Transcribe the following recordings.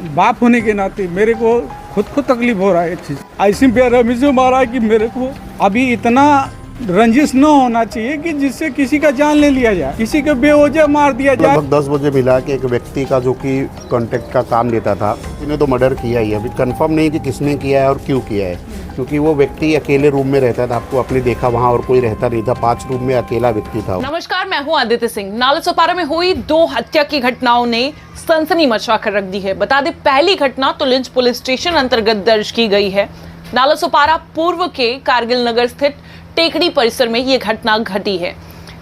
बाप होने के नाते मेरे को खुद को तकलीफ हो रहा है। चीज़ ऐसी बेरहमी से मारा है कि मेरे को अभी इतना रंजिश न होना चाहिए कि जिससे किसी का जान ले लिया जाए, किसी को बेवजह मार दिया जाए। लगभग 10 बजे मिला कि एक व्यक्ति का जो कि कॉन्ट्रैक्ट का काम लेता था, इन्हें तो मर्डर किया ही है। अभी कंफर्म नहीं कि किसने किया है और क्यों किया है, क्योंकि वो व्यक्ति अकेले रूम में रहता था। आपको आपने देखा वहाँ और कोई रहता नहीं था, 5 रूम में अकेला व्यक्ति था। नमस्कार, मैं हूँ आदित्य सिंह। नालासोपारा में हुई 2 हत्या की घटनाओं ने सनसनी मचा कर रख दी है। बता दें, पहली घटना तो लिंच पुलिस स्टेशन अंतर्गत दर्ज की गई है। नालासोपारा पूर्व के कारगिल नगर स्थित टेकड़ी परिसर में ये घटना घटी है।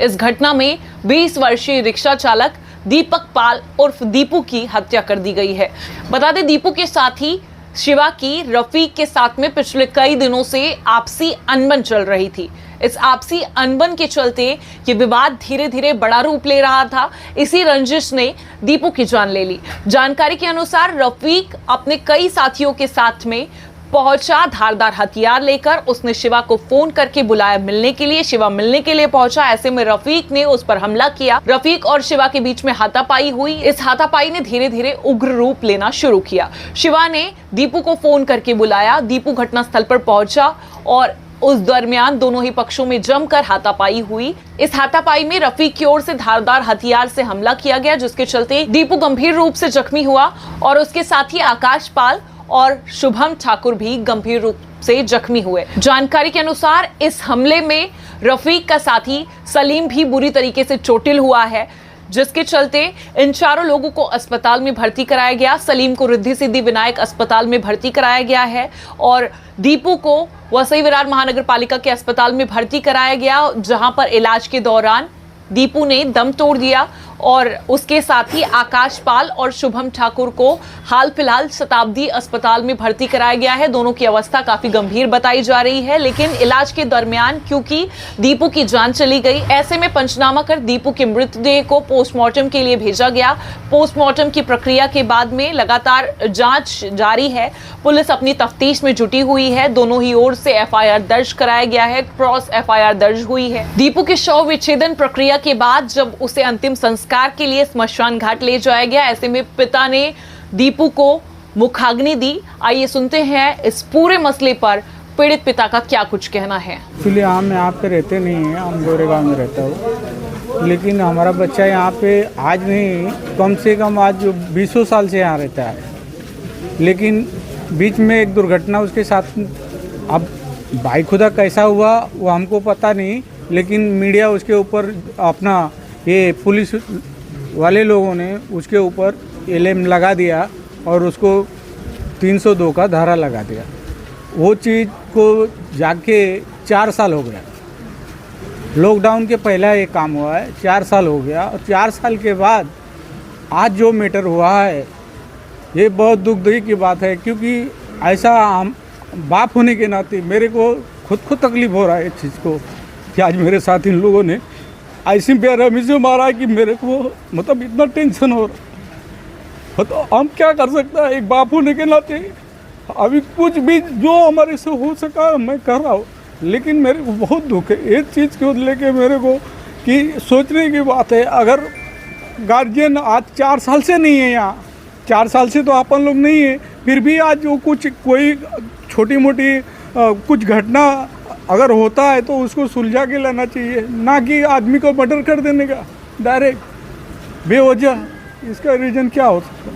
इस घटना में 20 वर्षीय रिक्शा चालक दीपक पाल उर्फ दीपू की हत्या कर दी गई है। बता दें, दीपू के साथी शिवा की रफीक के साथ में पिछले कई दिनों से आपसी अनबन चल रही थी। इस आपसी अनबन के चलते ये विवाद धीरे धीरे बड़ा रूप ले रहा था। इसी रंजिश ने दीपू की जान ले ली। जानकारी के अनुसार रफीक अपने कई साथियों के साथ में पहुंचा धारदार हथियार लेकर। उसने शिवा को फोन करके बुलाया मिलने के लिए। शिवा मिलने के लिए पहुंचा। ऐसे में रफीक ने उस पर हमला किया। रफीक और शिवा के बीच में हाथापाई हुई। इस हाथापाई ने धीरे धीरे उग्र रूप लेना शुरू किया। शिवा ने दीपू को फोन करके बुलाया। दीपू घटनास्थल पर पहुंचा और उस दरमियान दोनों ही पक्षों में जमकर हाथापाई हुई। इस हाथापाई में रफीक की ओर से धारदार हथियार से हमला किया गया, जिसके चलते दीपू गंभीर रूप से जख्मी हुआ और उसके साथी आकाश पाल और शुभम ठाकुर भी गंभीर रूप से जख्मी हुए। जानकारी के अनुसार इस हमले में रफीक का साथी सलीम भी बुरी तरीके से चोटिल हुआ है, जिसके चलते इन चारों लोगों को अस्पताल में भर्ती कराया गया। सलीम को रिद्धि सिद्धि विनायक अस्पताल में भर्ती कराया गया है और दीपू को वसई विरार महानगर पालिका के अस्पताल में भर्ती कराया गया, जहां पर इलाज के दौरान दीपू ने दम तोड़ दिया और उसके साथी आकाश पाल और शुभम ठाकुर को हाल फिलहाल शताब्दी अस्पताल में भर्ती कराया गया है। दोनों की अवस्था काफी गंभीर बताई जा रही है, लेकिन इलाज के दरमियान क्योंकि दीपू की जान चली गई, ऐसे में पंचनामा कर दीपू के मृतदेह को पोस्टमार्टम के लिए भेजा गया। पोस्टमार्टम की प्रक्रिया के बाद में लगातार जांच जारी है। पुलिस अपनी तफ्तीश में जुटी हुई है। दोनों ही ओर से FIR दर्ज कराया गया है। क्रॉस FIR दर्ज हुई है। दीपू के शव विच्छेदन प्रक्रिया के बाद जब उसे अंतिम संस्कार के लिए स्मशान घाट ले जाया गया, ऐसे में पिता ने दीपू को मुखाग्नि दी। आइए सुनते हैं इस पूरे मसले पर पीड़ित पिता का क्या कुछ कहना है। एक्चुअली हम यहाँ पे रहते नहीं हैं, हम गोरेगांव में रहता हूँ, लेकिन हमारा बच्चा यहाँ पे आज नहीं, कम से कम आज 20 साल से यहाँ रहता है। लेकिन बीच में एक दुर्घटना उसके साथ, अब भाई खुदा कैसा हुआ वो हमको पता नहीं, लेकिन मीडिया उसके ऊपर अपना ये पुलिस वाले लोगों ने उसके ऊपर LM लगा दिया और उसको 302 का धारा लगा दिया। वो चीज़ को जाके 4 साल हो गया। लॉकडाउन के पहला ये काम हुआ है, 4 साल हो गया और 4 साल के बाद आज जो मैटर हुआ है ये बहुत दुखदाई की बात है, क्योंकि ऐसा हम बाप होने के नाते मेरे को खुद को तकलीफ हो रहा है इस चीज़ को कि आज मेरे साथ इन लोगों ने ऐसी बेरहमी से मारा है कि मेरे को मतलब इतना टेंशन हो रहा है। तो हम क्या कर सकते हैं एक बाप होने के नाते। अभी कुछ भी जो हमारे से हो सका मैं कर रहा हूँ, लेकिन मेरे को बहुत दुख है एक चीज़ को लेके मेरे को कि सोचने की बात है। अगर गार्जियन आज 4 साल से नहीं है यहाँ, 4 साल से तो अपन लोग नहीं है, फिर भी आज जो कुछ कोई छोटी मोटी कुछ घटना अगर होता है तो उसको सुलझा के लाना चाहिए, ना कि आदमी को मर्डर कर देने का डायरेक्ट बेवजह। इसका रीज़न क्या हो सकता है?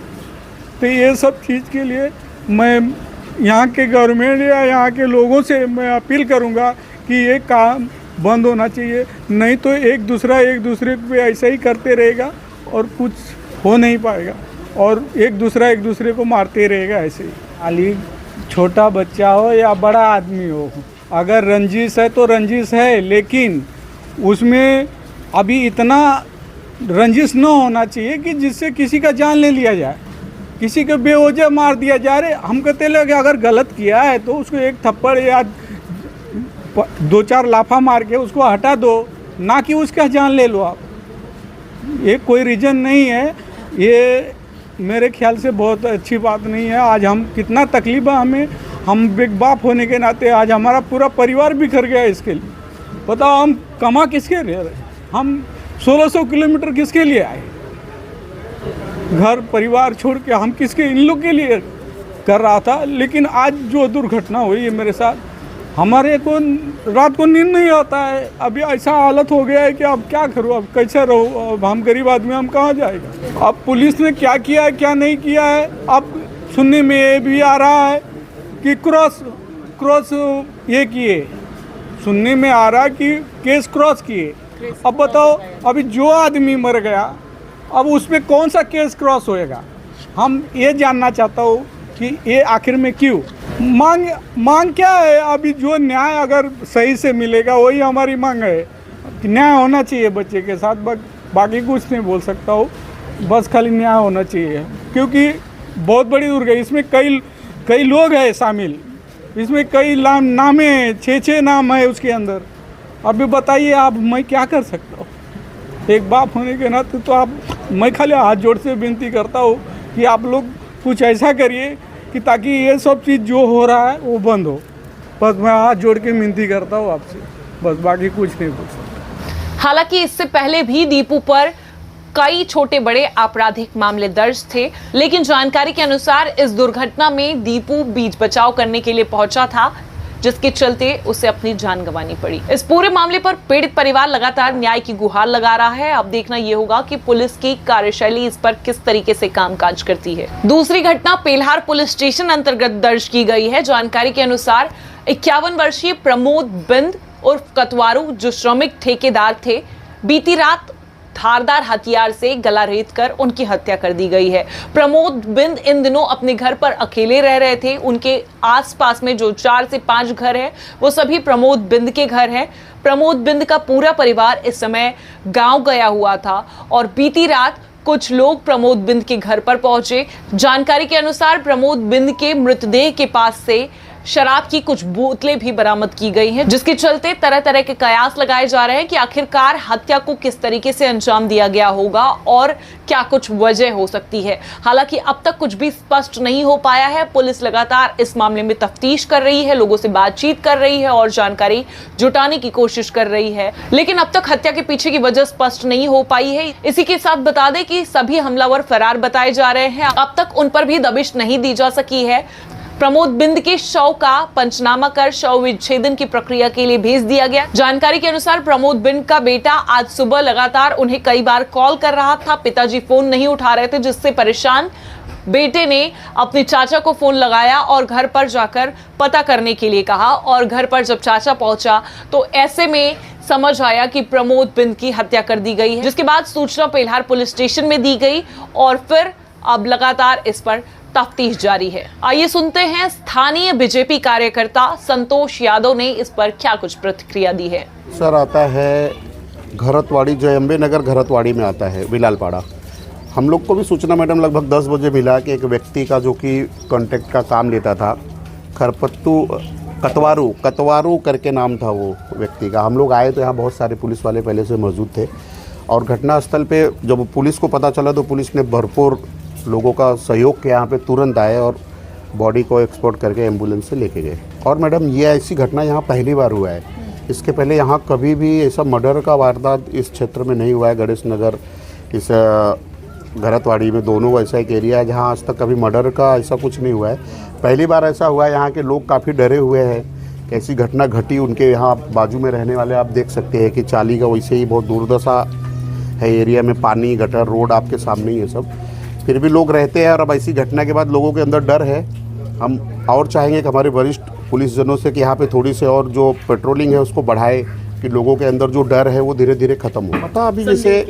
तो ये सब चीज़ के लिए मैं यहाँ के गवर्नमेंट या यहाँ के लोगों से मैं अपील करूँगा कि ये काम बंद होना चाहिए, नहीं तो एक दूसरे पे ऐसा ही करते रहेगा और कुछ हो नहीं पाएगा और एक दूसरे को मारते रहेगा ऐसे ही। खाली छोटा बच्चा हो या बड़ा आदमी हो, अगर रंजिश है तो रंजिश है, लेकिन उसमें अभी इतना रंजिश न होना चाहिए कि जिससे किसी का जान ले लिया जाए, किसी को बेवजह मार दिया जा रहे। हम कहते लगे अगर गलत किया है तो उसको एक थप्पड़ या 2-4 लाफा मार के उसको हटा दो, ना कि उसका जान ले लो आप। ये कोई रीज़न नहीं है, ये मेरे ख्याल से बहुत अच्छी बात नहीं है। आज हम कितना तकलीफ है हमें, हम एक बाप होने के नाते आज हमारा पूरा परिवार बिखर गया इसके लिए। बताओ हम कमा किसके लिए रहे, हम 1600 किलोमीटर किसके लिए आए। घर परिवार छोड़ के हम किसके इन लोग के लिए कर रहा था। लेकिन आज जो दुर्घटना हुई है मेरे साथ, हमारे को रात को नींद नहीं आता है। अभी ऐसा हालत हो गया है कि अब क्या करूँ, अब कैसे रहूँ, अब हम गरीब आदमी हम कहाँ जाएगा। अब पुलिस ने क्या किया है क्या नहीं किया है, अब सुनने में ये भी आ रहा है कि क्रॉस ये किए, सुनने में आ रहा है कि केस क्रॉस किए। अब बताओ, अभी जो आदमी मर गया अब उसमें कौन सा केस क्रॉस होएगा। हम ये जानना चाहता हूँ कि ये आखिर में क्यों मांग क्या है। अभी जो न्याय अगर सही से मिलेगा वही हमारी मांग है कि न्याय होना चाहिए बच्चे के साथ। बाकी कुछ नहीं बोल सकता हूँ, बस खाली न्याय होना चाहिए। क्योंकि बहुत बड़ी दुर्घटना, इसमें कई लोग हैं शामिल, इसमें कई नामे 6 नाम है उसके अंदर। अभी बताइए आप, मैं क्या कर सकता हूँ। एक बाप होने के नाते तो मैं खाली हाथ जोड़ से विनती करता हूँ कि आप लोग कुछ ऐसा करिए कि ताकि ये सब चीज़ जो हो रहा है वो बंद हो। बस मैं हाथ जोड़ के विनती करता हूँ आपसे, बस बाकी कुछ नहीं पूछ सकता। हालांकि इससे पहले भी दीपू पर कई छोटे बड़े आपराधिक मामले दर्ज थे, लेकिन जानकारी के अनुसार इस दुर्घटना में दीपू बीच बचाव करने के लिए पहुंचा था, जिसके चलते उसे अपनी जान गंवानी पड़ी। इस पूरे मामले पर पीड़ित परिवार लगातार न्याय की गुहार लगा रहा है। अब देखना यह होगा कि पुलिस की कार्यशैली इस पर किस तरीके से कामकाज करती है। दूसरी घटना पेल्हार पुलिस स्टेशन अंतर्गत दर्ज की गई है। जानकारी के अनुसार 51 वर्षीय प्रमोद बिंद उर्फ कतवारू, जो श्रमिक ठेकेदार थे, बीती रात धारदार हथियार से गला रेत कर उनकी हत्या कर दी गई है। प्रमोद बिंद इन दिनों अपने घर पर अकेले रह रहे थे। उनके आसपास में जो 4 से 5 घर हैं, वो सभी प्रमोद बिंद के घर हैं। प्रमोद बिंद का पूरा परिवार इस समय गांव गया हुआ था और बीती रात कुछ लोग प्रमोद बिंद के घर पर पहुंचे। जानकारी के अनुसार प्रमोद बिंद के मृतदेह के पास से शराब की कुछ बोतलें भी बरामद की गई हैं, जिसके चलते तरह तरह के कयास लगाए जा रहे हैं कि आखिरकार हत्या को किस तरीके से अंजाम दिया गया होगा और क्या कुछ वजह हो सकती है। हालांकि अब तक कुछ भी स्पष्ट नहीं हो पाया है। पुलिस लगातार इस मामले में तफ्तीश कर रही है, लोगों से बातचीत कर रही है और जानकारी जुटाने की कोशिश कर रही है, लेकिन अब तक हत्या के पीछे की वजह स्पष्ट नहीं हो पाई है। इसी के साथ बता दें कि सभी हमलावर फरार बताए जा रहे हैं। अब तक उन पर भी दबिश नहीं दी जा सकी है। प्रमोद बिंद के शव का पंचनामा कर शव विच्छेदन की प्रक्रिया के लिए भेज दिया गया। जानकारी के अनुसार प्रमोद बिंद का बेटा आज सुबह लगातार उन्हें कई बार कॉल कर रहा था। पिताजी फोन नहीं उठा रहे थे, जिससे परेशान बेटे ने अपने चाचा को फोन लगाया और घर पर जाकर पता करने के लिए कहा। और घर पर जब चाचा पहुंचा तो ऐसे में समझ आया कि प्रमोद बिंद की हत्या कर दी गई है, जिसके बाद सूचना पेल्हार पुलिस स्टेशन में दी गई और फिर अब लगातार इस पर तफ्तीश जारी है। आइए सुनते हैं स्थानीय बीजेपी कार्यकर्ता संतोष यादव ने इस पर क्या कुछ प्रतिक्रिया दी है। सर, आता है घरतवाड़ी, जयम्बे नगर घरतवाड़ी में आता है बिलालपाड़ा। हम लोग को भी सूचना मैडम लगभग 10 बजे मिला कि एक व्यक्ति का जो कि कॉन्ट्रैक्ट का काम लेता था, खरपत्तू कतवारू करके नाम था वो व्यक्ति का। हम लोग आए तो यहाँ बहुत सारे पुलिस वाले पहले से मौजूद थे और घटनास्थल पे जब पुलिस को पता चला तो पुलिस ने भरपूर लोगों का सहयोग के यहाँ पे तुरंत आए और बॉडी को एक्सपोर्ट करके एम्बुलेंस से लेके गए। और मैडम, ये ऐसी घटना यहाँ पहली बार हुआ है। इसके पहले यहाँ कभी भी ऐसा मर्डर का वारदात इस क्षेत्र में नहीं हुआ है। गणेश नगर, इस घरतवाड़ी में दोनों ऐसा एक एरिया है जहाँ आज तक कभी मर्डर का ऐसा कुछ नहीं हुआ है। पहली बार ऐसा हुआ है। यहाँ के लोग काफ़ी डरे हुए हैं। ऐसी घटना घटी उनके यहाँ बाजू में रहने वाले आप देख सकते हैं कि चाली का वैसे ही बहुत दुर्दशा है एरिया में, पानी, गटर, रोड आपके सामने ही है सब। फिर भी लोग रहते हैं और अब ऐसी घटना के बाद लोगों के अंदर डर है। हम और चाहेंगे कि हमारे वरिष्ठ पुलिसजनों से कि यहाँ पे थोड़ी से और जो पेट्रोलिंग है उसको बढ़ाए कि लोगों के अंदर जो डर है वो धीरे धीरे ख़त्म हो। पता अभी जैसे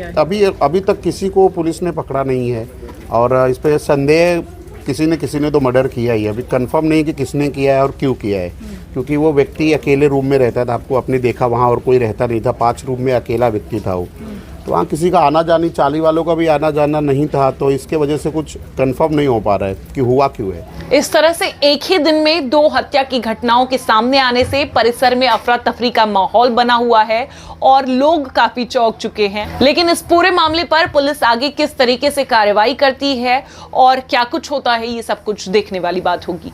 अभी तक किसी को पुलिस ने पकड़ा नहीं है और इस पर संदेह किसी ने तो मर्डर किया ही है। अभी कंफर्म नहीं कि किसने किया है और क्यों किया है, क्योंकि वो व्यक्ति अकेले रूम में रहता था। आपको आपने देखा वहाँ और कोई रहता नहीं था, 5 रूम में अकेला व्यक्ति था वो। तो वहाँ किसी का आना जानी, चाली वालों का भी आना जाना नहीं था, तो इसके वजह से कुछ कंफर्म नहीं हो पा रहा है कि हुआ क्यों है। इस तरह से एक ही दिन में 2 हत्या की घटनाओं के सामने आने से परिसर में अफरा तफरी का माहौल बना हुआ है और लोग काफी चौंक चुके हैं। लेकिन इस पूरे मामले पर पुलिस आगे किस तरीके से कार्रवाई करती है और क्या कुछ होता है, ये सब कुछ देखने वाली बात होगी।